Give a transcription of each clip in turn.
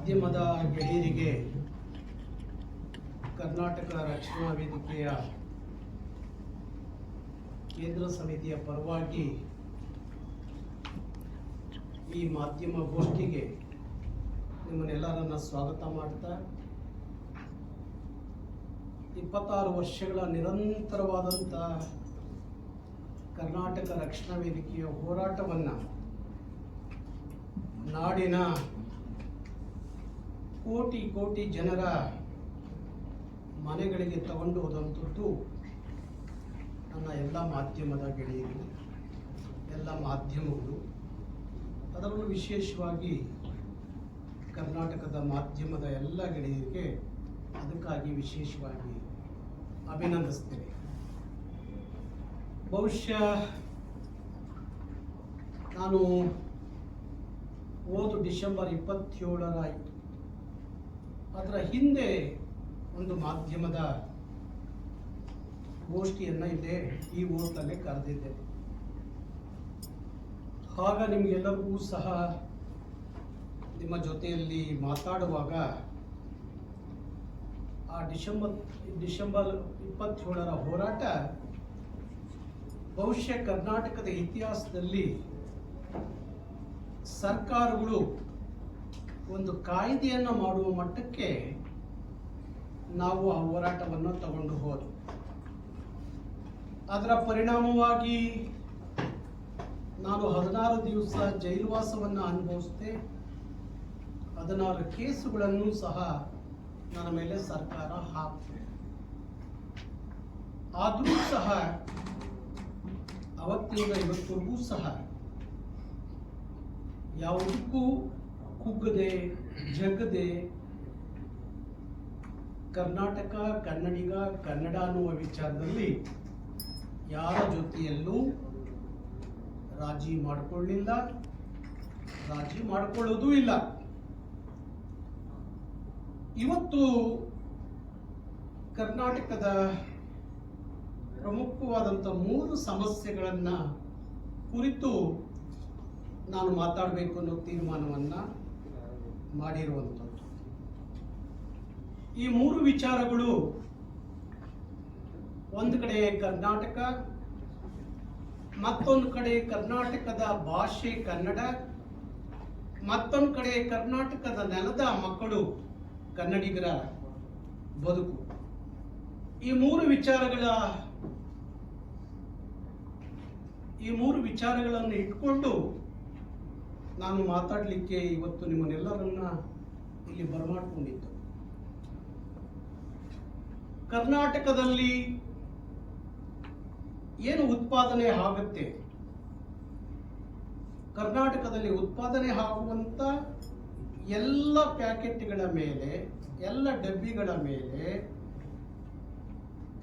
ಮಾಧ್ಯಮದ ಗೆಳೆಯರಿಗೆ ಕರ್ನಾಟಕ ರಕ್ಷಣಾ ವೇದಿಕೆಯ ಕೇಂದ್ರ ಸಮಿತಿಯ ಪರವಾಗಿ ಈ ಮಾಧ್ಯಮ ಗೋಷ್ಠಿಗೆ ನಿಮ್ಮನ್ನೆಲ್ಲರನ್ನ ಸ್ವಾಗತ ಮಾಡ್ತಾ 26 ವರ್ಷಗಳ ನಿರಂತರವಾದಂಥ ಕರ್ನಾಟಕ ರಕ್ಷಣಾ ವೇದಿಕೆಯ ಹೋರಾಟವನ್ನು ನಾಡಿನ ಕೋಟಿ ಕೋಟಿ ಜನರ ಮನೆಗಳಿಗೆ ತಗೊಂಡು ಹೋದಂಥದ್ದು ನನ್ನ ಎಲ್ಲ ಮಾಧ್ಯಮದ ಗೆಳೆಯರು, ಎಲ್ಲ ಮಾಧ್ಯಮಗಳು, ಅದರಲ್ಲೂ ವಿಶೇಷವಾಗಿ ಕರ್ನಾಟಕದ ಮಾಧ್ಯಮದ ಎಲ್ಲ ಗೆಳೆಯರಿಗೆ ಅದಕ್ಕಾಗಿ ವಿಶೇಷವಾಗಿ ಅಭಿನಂದಿಸ್ತೇನೆ. ಬಹುಶಃ ನಾನು ಹೋದ ಡಿಸೆಂಬರ್ 27 ಅದರ ಹಿಂದೆ ಒಂದು ಮಾಧ್ಯಮದ ಗೋಷ್ಠಿಯನ್ನು ಇಲ್ಲೇ ಈ ಊರಿನಲ್ಲೇ ಕರೆದಿದ್ದೆ. ಆಗ ನಿಮಗೆಲ್ಲರಿಗೂ ಸಹ ನಿಮ್ಮ ಜೊತೆಯಲ್ಲಿ ಮಾತಾಡುವಾಗ ಆ ಡಿಸೆಂಬರ್ 27 ಹೋರಾಟ ಬಹುಶಃ ಕರ್ನಾಟಕದ ಇತಿಹಾಸದಲ್ಲಿ ಸರ್ಕಾರಗಳು ಒಂದು ಕಾಯ್ದೆಯನ್ನು ಮಾಡುವ ಮಟ್ಟಕ್ಕೆ ನಾವು ಆ ಹೋರಾಟವನ್ನು ತಗೊಂಡು ಹೋದವು. ಅದರ ಪರಿಣಾಮವಾಗಿ ನಾನು 16 ದಿವಸ ಜೈಲುವಾಸವನ್ನು ಅನುಭವಿಸಿದೆ. 16 ಕೇಸುಗಳನ್ನು ಸಹ ನನ್ನ ಮೇಲೆ ಸರ್ಕಾರ ಹಾಕಿದೆ. ಆದರೂ ಸಹ ಅವತ್ತಿಂದ ಇವತ್ತವರೆಗೂ ಸಹ ಯಾವುದಕ್ಕೂ ಕುಗ್ಗದೆ ಜಗ್ಗದೆ ಕರ್ನಾಟಕ, ಕನ್ನಡಿಗ, ಕನ್ನಡ ಅನ್ನುವ ವಿಚಾರದಲ್ಲಿ ಯಾರ ಜೊತೆಯಲ್ಲೂ ರಾಜಿ ಮಾಡಿಕೊಳ್ಳಿಲ್ಲ, ರಾಜಿ ಮಾಡಿಕೊಳ್ಳೋದೂ ಇಲ್ಲ. ಇವತ್ತು ಕರ್ನಾಟಕದ ಪ್ರಮುಖವಾದಂಥ 3 ಸಮಸ್ಯೆಗಳನ್ನು ಕುರಿತು ನಾನು ಮಾತಾಡಬೇಕು ಅನ್ನೋ ತೀರ್ಮಾನವನ್ನು ಮಾಡಿರುವಂಥದ್ದು. ಈ 3 ವಿಚಾರಗಳು ಒಂದು ಕಡೆ ಕರ್ನಾಟಕ, ಮತ್ತೊಂದು ಕಡೆ ಕರ್ನಾಟಕದ ಭಾಷೆ ಕನ್ನಡ, ಮತ್ತೊಂದು ಕಡೆ ಕರ್ನಾಟಕದ ನೆಲದ ಮಕ್ಕಳು ಕನ್ನಡಿಗರ ಬದುಕು. ಈ 3 ವಿಚಾರಗಳನ್ನು ಇಟ್ಕೊಂಡು ನಾನು ಮಾತಾಡಲಿಕ್ಕೆ ಇವತ್ತು ನಿಮ್ಮನ್ನೆಲ್ಲರನ್ನ ಇಲ್ಲಿ ಬರಮಾಡಿಕೊಂಡಿದ್ದು. ಕರ್ನಾಟಕದಲ್ಲಿ ಏನು ಉತ್ಪಾದನೆ ಆಗುತ್ತೆ, ಕರ್ನಾಟಕದಲ್ಲಿ ಉತ್ಪಾದನೆ ಆಗುವಂತ ಎಲ್ಲ ಪ್ಯಾಕೆಟ್ಗಳ ಮೇಲೆ, ಎಲ್ಲ ಡಬ್ಬಿಗಳ ಮೇಲೆ,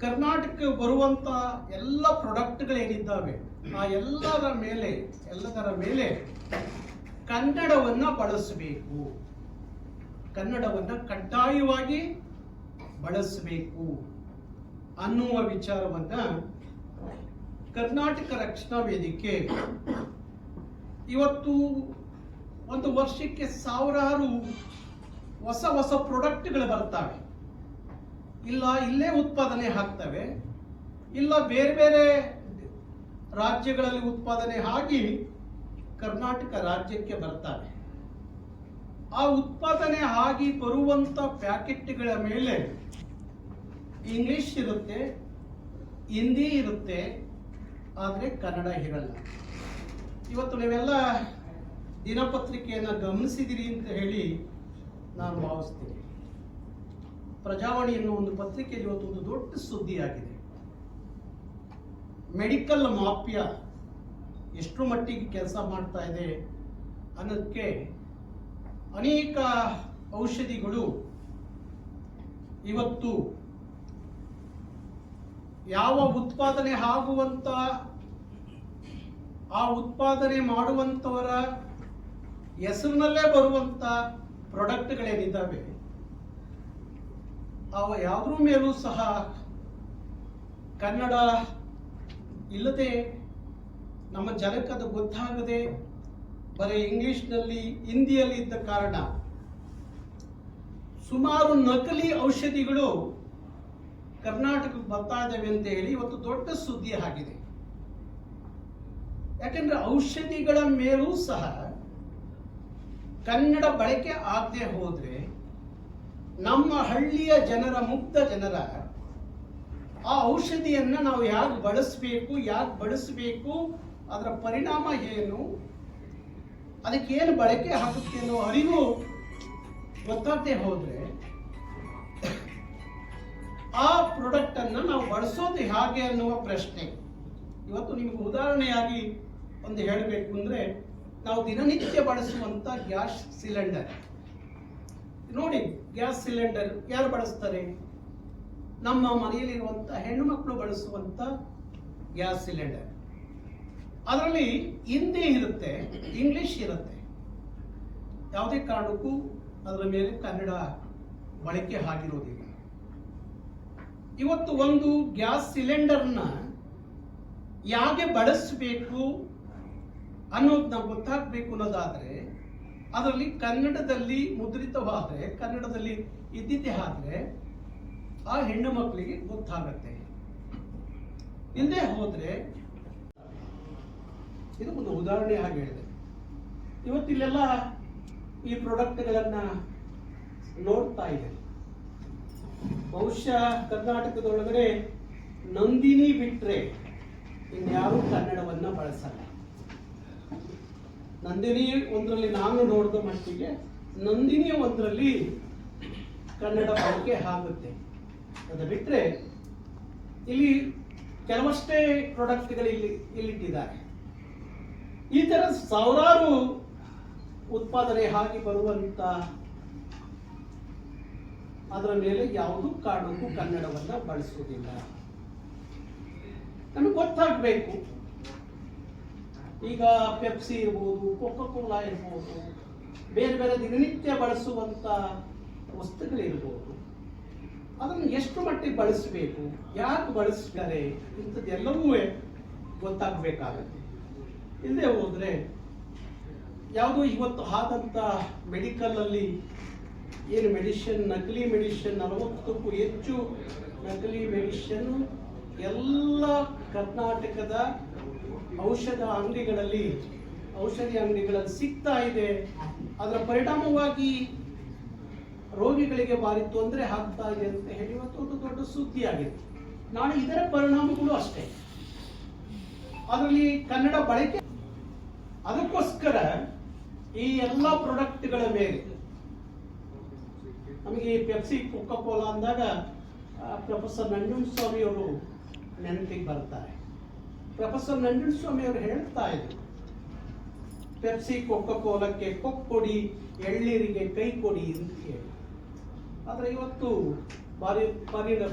ಕರ್ನಾಟಕಕ್ಕೆ ಬರುವಂತ ಎಲ್ಲ ಪ್ರಾಡಕ್ಟ್ಗಳೇನಿದ್ದಾವೆ ಆ ಎಲ್ಲದರ ಮೇಲೆ ಕನ್ನಡವನ್ನು ಬಳಸಬೇಕು, ಕನ್ನಡವನ್ನು ಕಡ್ಡಾಯವಾಗಿ ಬಳಸಬೇಕು ಅನ್ನುವ ವಿಚಾರವನ್ನ ಕರ್ನಾಟಕ ರಕ್ಷಣಾ ವೇದಿಕೆ ಇವತ್ತು ಒಂದು ವರ್ಷಕ್ಕೆ ಸಾವಿರಾರು ಹೊಸ ಪ್ರಾಡಕ್ಟ್ಗಳು ಬರ್ತವೆ. ಇಲ್ಲ ಇಲ್ಲೇ ಉತ್ಪಾದನೆ ಆಗ್ತವೆ, ಇಲ್ಲ ಬೇರೆ ಬೇರೆ ರಾಜ್ಯಗಳಲ್ಲಿ ಉತ್ಪಾದನೆ ಆಗಿ ಕರ್ನಾಟಕ ರಾಜ್ಯಕ್ಕೆ ಬರ್ತವೆ. ಆ ಉತ್ಪಾದನೆ ಆಗಿ ಬರುವಂತ ಪ್ಯಾಕೆಟ್ಗಳ ಮೇಲೆ ಇಂಗ್ಲಿಷ್ ಇರುತ್ತೆ, ಹಿಂದಿ ಇರುತ್ತೆ, ಆದರೆ ಕನ್ನಡ ಇರಲ್ಲ. ಇವತ್ತು ನೀವೆಲ್ಲ ದಿನಪತ್ರಿಕೆಯನ್ನು ಗಮನಿಸಿದಿರಿ ಅಂತ ಹೇಳಿ ನಾನು ಭಾವಿಸ್ತೀನಿ. ಪ್ರಜಾವಾಣಿ ಎನ್ನುವ ಒಂದು ಪತ್ರಿಕೆಯಲ್ಲಿ ಇವತ್ತು ಒಂದು ದೊಡ್ಡ ಸುದ್ದಿಯಾಗಿದೆ. ಮೆಡಿಕಲ್ ಮಾಫಿಯಾ ಎಷ್ಟು ಮಟ್ಟಿಗೆ ಕೆಲಸ ಮಾಡ್ತಾ ಇದೆ ಅನ್ನೋದಕ್ಕೆ ಅನೇಕ ಔಷಧಿಗಳು ಇವತ್ತು ಯಾವ ಉತ್ಪಾದನೆ ಆಗುವಂತ ಆ ಉತ್ಪಾದನೆ ಮಾಡುವಂತವರ ಹೆಸರಿನಲ್ಲೇ ಬರುವಂತ ಪ್ರಾಡಕ್ಟ್ಗಳೇನಿದ್ದಾವೆ ಅವ ಯಾವುದ್ರ ಮೇಲೂ ಸಹ ಕನ್ನಡ ಇಲ್ಲದೆ ನಮ್ಮ ಜನಕ್ಕದು ಗೊತ್ತಾಗದೆ ಬರೀ ಇಂಗ್ಲಿಷ್ನಲ್ಲಿ ಹಿಂದಿಯಲ್ಲಿ ಇದ್ದ ಕಾರಣ ಸುಮಾರು ನಕಲಿ ಔಷಧಿಗಳು ಕರ್ನಾಟಕಕ್ಕೆ ಬರ್ತಾ ಇದ್ದಾವೆ ಅಂತ ಹೇಳಿ ಇವತ್ತು ದೊಡ್ಡ ಸುದ್ದಿ ಆಗಿದೆ. ಯಾಕಂದ್ರೆ ಔಷಧಿಗಳ ಮೇಲೂ ಸಹ ಕನ್ನಡ ಬಳಕೆ ಆಗದೆ ಹೋದ್ರೆ ನಮ್ಮ ಹಳ್ಳಿಯ ಜನರ, ಮುಗ್ಧ ಜನರ ಆ ಔಷಧಿಯನ್ನ ನಾವು ಯಾಕೆ ಬಳಸಬೇಕು, ಅದರ ಪರಿಣಾಮ ಏನು, ಅದಕ್ಕೇನು ಬಳಕೆ ಆಗುತ್ತೆ ಅನ್ನೋ ಅರಿವು ಗೊತ್ತಾಗದೆ ಹೋದ್ರೆ ಆ ಪ್ರಾಡಕ್ಟ್ ಅನ್ನ ನಾವು ಬಳಸೋದು ಹೇಗೆ ಅನ್ನುವ ಪ್ರಶ್ನೆ. ಇವತ್ತು ನಿಮಗೆ ಉದಾಹರಣೆಯಾಗಿ ಒಂದು ಹೇಳಬೇಕು ಅಂದ್ರೆ, ನಾವು ದಿನನಿತ್ಯ ಬಳಸುವಂತ ಗ್ಯಾಸ್ ಸಿಲಿಂಡರ್ ನೋಡಿ. ಗ್ಯಾಸ್ ಸಿಲಿಂಡರ್ ಯಾರು ಬಳಸ್ತಾರೆ? ನಮ್ಮ ಮನೆಯಲ್ಲಿರುವಂತ ಹೆಣ್ಣು ಮಕ್ಕಳು ಬಳಸುವಂತ ಗ್ಯಾಸ್ ಸಿಲಿಂಡರ್. ಅದರಲ್ಲಿ ಹಿಂದಿ ಇರುತ್ತೆ, ಇಂಗ್ಲಿಷ್ ಇರುತ್ತೆ. ಯಾವುದೇ ಕಾರಣಕ್ಕೂ ಅದರ ಮೇಲೆ ಕನ್ನಡ ಬಳಕೆ ಆಗಿರೋದಿಲ್ಲ. ಇವತ್ತು ಒಂದು ಗ್ಯಾಸ್ ಸಿಲಿಂಡರ್ನ ಹೇಗೆ ಬಳಸಬೇಕು ಅನ್ನೋದನ್ನ ಗೊತ್ತಾಗಬೇಕು ಅನ್ನೋದಾದ್ರೆ, ಅದರಲ್ಲಿ ಕನ್ನಡದಲ್ಲಿ ಮುದ್ರಿತವಾದ್ರೆ, ಕನ್ನಡದಲ್ಲಿ ಇದ್ದಿದ್ದೇ ಆದ್ರೆ ಆ ಹೆಣ್ಣು ಮಕ್ಕಳಿಗೆ ಗೊತ್ತಾಗತ್ತೆ. ಇಲ್ಲದೆ ಹೋದ್ರೆ, ಇದು ಒಂದು ಉದಾಹರಣೆ ಹಾಗೆ ಹೇಳಿದೆ. ಇವತ್ತಿಲ್ಲೆಲ್ಲ ಈ ಪ್ರಾಡಕ್ಟ್ಗಳನ್ನ ನೋಡ್ತಾ ಇದೆ. ಬಹುಶಃ ಕರ್ನಾಟಕದೊಳಗಡೆ ನಂದಿನಿ ಬಿಟ್ರೆ ಇನ್ಯಾರು ಕನ್ನಡವನ್ನ ಬಳಸಲ್ಲ. ನಂದಿನಿ ಒಂದರಲ್ಲಿ ನಾನು ನೋಡಿದ ಮಟ್ಟಿಗೆ ನಂದಿನಿ ಒಂದರಲ್ಲಿ ಕನ್ನಡ ಬಳಕೆ ಆಗುತ್ತೆ. ಅದು ಬಿಟ್ರೆ ಇಲ್ಲಿ ಕೆಲವಷ್ಟೇ ಪ್ರಾಡಕ್ಟ್ಗಳು ಇಲ್ಲಿಟ್ಟಿದ್ದಾರೆ. ಈ ತರ ಸಾವಿರಾರು ಉತ್ಪಾದನೆ ಆಗಿ ಬರುವಂತ ಅದರ ಮೇಲೆ ಯಾವುದೂ ಕಾರಣಕ್ಕೂ ಕನ್ನಡವನ್ನ ಬಳಸುವುದಿಲ್ಲ. ನಮಗೆ ಗೊತ್ತಾಗಬೇಕು. ಈಗ ಪೆಪ್ಸಿ ಇರ್ಬೋದು, ಕೋಕಾ ಕೋಲಾ ಇರ್ಬೋದು, ಬೇರೆ ಬೇರೆ ದಿನನಿತ್ಯ ಬಳಸುವಂತ ವಸ್ತುಗಳಿರ್ಬೋದು, ಅದನ್ನು ಎಷ್ಟು ಮಟ್ಟಿಗೆ ಬಳಸಬೇಕು, ಯಾಕೆ ಬಳಸ್ತಾರೆ, ಇಂಥದ್ದೆಲ್ಲವೂ ಗೊತ್ತಾಗಬೇಕಾಗತ್ತೆ. ಇಲ್ಲದೆ ಹೋದ್ರೆ ಯಾವುದೋ ಇವತ್ತು ಆದಂತ ಮೆಡಿಕಲ್ ಅಲ್ಲಿ ಏನು ಮೆಡಿಸಿನ್, ನಕಲಿ ಮೆಡಿಸಿನ್, 40ಕ್ಕೂ ಹೆಚ್ಚು ನಕಲಿ ಮೆಡಿಸಿನ್ ಎಲ್ಲ ಕರ್ನಾಟಕದ ಔಷಧಿ ಅಂಗಡಿಗಳಲ್ಲಿ ಸಿಗ್ತಾ ಇದೆ. ಅದರ ಪರಿಣಾಮವಾಗಿ ರೋಗಿಗಳಿಗೆ ಭಾರಿ ತೊಂದರೆ ಆಗ್ತಾ ಇದೆ ಅಂತ ಹೇಳಿ ಇವತ್ತು ಒಂದು ದೊಡ್ಡ ಸುದ್ದಿ ಆಗಿದೆ. ನಾಳೆ ಇದರ ಪರಿಣಾಮಗಳು ಅಷ್ಟೇ. ಅದರಲ್ಲಿ ಕನ್ನಡ ಬಳಕೆ, ಅದಕ್ಕೋಸ್ಕರ ಈ ಎಲ್ಲ ಪ್ರಾಡಕ್ಟ್ಗಳ ಮೇಲೆ ನಮಗೆ ಪೆಪ್ಸಿ, ಕೋಕಾ ಕೋಲಾ ಅಂದಾಗ ಪ್ರೊಫೆಸರ್ ನಂಜುಂಡಸ್ವಾಮಿ ಅವರು ನೆನಪಿಗೆ ಬರ್ತಾರೆ. ಪ್ರೊಫೆಸರ್ ನಂಜುಂಡಸ್ವಾಮಿ ಅವರು ಹೇಳ್ತಾ ಇದ್ರು, ಪೆಪ್ಸಿ, ಕೋಕಾ ಕೋಲಕ್ಕೆ ಕೊಡಿ, ಎಳ್ಳೀರಿಗೆ ಕೈ ಕೊಡಿ ಅಂತ ಹೇಳಿ. ಆದ್ರೆ ಇವತ್ತು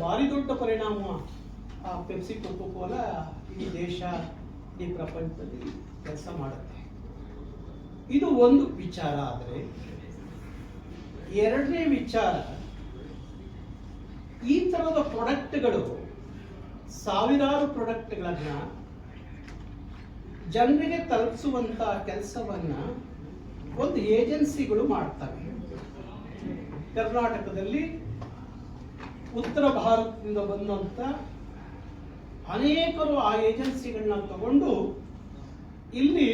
ಭಾರಿ ದೊಡ್ಡ ಪರಿಣಾಮ ಆ ಪೆಪ್ಸಿ, ಕೋಕಾ ಕೋಲಾ ಈ ದೇಶ, ಈ ಪ್ರಪಂಚದಲ್ಲಿ ಕೆಲಸ ಮಾಡುತ್ತೆ. ಇದು ಒಂದು ವಿಚಾರ. ಆದರೆ ಎರಡನೇ ವಿಚಾರ, ಈ ತರದ ಪ್ರಾಡಕ್ಟ್ಗಳು, ಸಾವಿರಾರು ಪ್ರಾಡಕ್ಟ್ಗಳನ್ನ ಜನರಿಗೆ ತಲುಪಿಸುವಂತ ಕೆಲಸವನ್ನ ಒಂದು ಏಜೆನ್ಸಿಗಳು ಮಾಡ್ತವೆ. ಕರ್ನಾಟಕದಲ್ಲಿ ಉತ್ತರ ಭಾರತದಿಂದ ಬಂದಂತ ಅನೇಕರು ಆ ಏಜೆನ್ಸಿಗಳನ್ನ ತಗೊಂಡು ಇಲ್ಲಿ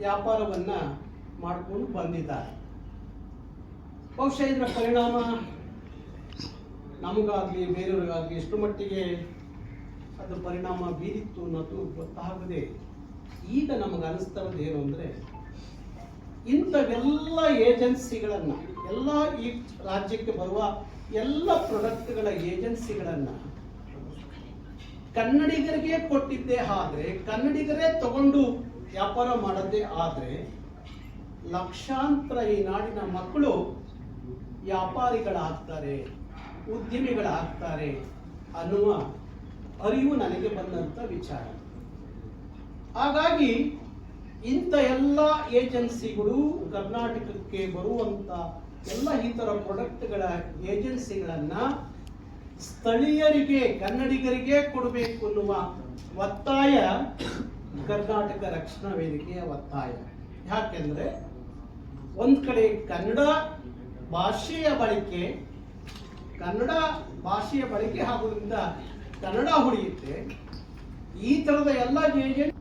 ವ್ಯಾಪಾರವನ್ನ ಮಾಡಿಕೊಂಡು ಬಂದಿದ್ದಾರೆ. ಬಹುಶಃ ಇದರ ಪರಿಣಾಮ ನಮಗಾಗ್ಲಿ ಬೇರೆಯವ್ರಿಗಾಗ್ಲಿ ಎಷ್ಟು ಮಟ್ಟಿಗೆ ಅದು ಪರಿಣಾಮ ಬೀರಿತ್ತು ಅನ್ನೋದು ಗೊತ್ತಾಗದೆ ಈಗ ನಮಗೆ ಅನಿಸ್ತಾ ಇರೋದು ಏನು ಅಂದ್ರೆ, ಇಂಥವೆಲ್ಲ ಏಜೆನ್ಸಿಗಳನ್ನ, ಎಲ್ಲ ಈ ರಾಜ್ಯಕ್ಕೆ ಬರುವ ಎಲ್ಲ ಪ್ರಾಡಕ್ಟ್ಗಳ ಏಜೆನ್ಸಿಗಳನ್ನ ಕನ್ನಡಿಗರಿಗೆ ಕೊಟ್ಟಿದ್ದೇ ಆದ್ರೆ, ಕನ್ನಡಿಗರೇ ತಗೊಂಡು ವ್ಯಾಪಾರ ಮಾಡದೇ ಆದ್ರೆ, ಲಕ್ಷಾಂತರ ಈ ನಾಡಿನ ಮಕ್ಕಳು ವ್ಯಾಪಾರಿಗಳಾಗ್ತಾರೆ, ಉದ್ಯಮಿಗಳಾಗ್ತಾರೆ ಅನ್ನುವ ಅರಿವು ನನಗೆ ಬಂದಂತ ವಿಚಾರ. ಹಾಗಾಗಿ ಇಂಥ ಎಲ್ಲ ಏಜೆನ್ಸಿಗಳು, ಕರ್ನಾಟಕಕ್ಕೆ ಬರುವಂತ ಎಲ್ಲ ಈ ತರ ಪ್ರಾಡಕ್ಟ್ಗಳ ಏಜೆನ್ಸಿಗಳನ್ನ ಸ್ಥಳೀಯರಿಗೆ, ಕನ್ನಡಿಗರಿಗೆ ಕೊಡಬೇಕು ಅನ್ನುವ ಒತ್ತಾಯ ಕರ್ನಾಟಕ ರಕ್ಷಣಾ ವೇದಿಕೆಯ ಒತ್ತಾಯ. ಯಾಕೆಂದ್ರೆ ಒಂದ್ ಕಡೆ ಕನ್ನಡ ಭಾಷೆಯ ಬಳಕೆ ಕನ್ನಡ ಭಾಷೆಯ ಬಳಕೆ ಆಗೋದ್ರಿಂದ ಕನ್ನಡ ಉಳಿಯುತ್ತೆ. ಈ ಥರದ ಎಲ್ಲ ಏಜೆಂಟ್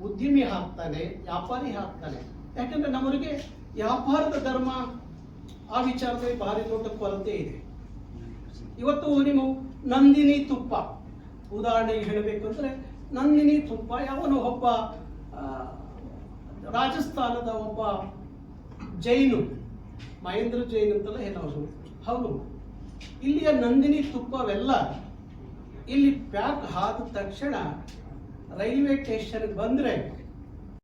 ಉದ್ಯಮಿ ಆಗ್ತಾನೆ, ವ್ಯಾಪಾರಿ ಆಗ್ತಾನೆ. ಯಾಕಂದ್ರೆ ನಮ್ಮವರಿಗೆ ವ್ಯಾಪಾರದ ಧರ್ಮ ಆ ವಿಚಾರದಲ್ಲಿ ಭಾರಿ ದೊಡ್ಡ ಕೊರತೆ ಇದೆ. ಇವತ್ತು ನೀವು ನಂದಿನಿ ತುಪ್ಪ ಉದಾಹರಣೆಗೆ ಹೇಳಬೇಕು ಅಂದರೆ, ನಂದಿನಿ ತುಪ್ಪ ಯಾವನು ಒಬ್ಬ ರಾಜಸ್ಥಾನದ ಒಬ್ಬ ಜೈನು, ಮಹೇಂದ್ರ ಜೈನ್ ಅಂತೆಲ್ಲ ಹೇಳೋರು, ಹೌದು, ಇಲ್ಲಿಯ ನಂದಿನಿ ತುಪ್ಪವೆಲ್ಲ ಇಲ್ಲಿ ಪ್ಯಾಕ್ ಆದ ತಕ್ಷಣ ರೈಲ್ವೆ ಸ್ಟೇಷನ್ಗೆ ಬಂದರೆ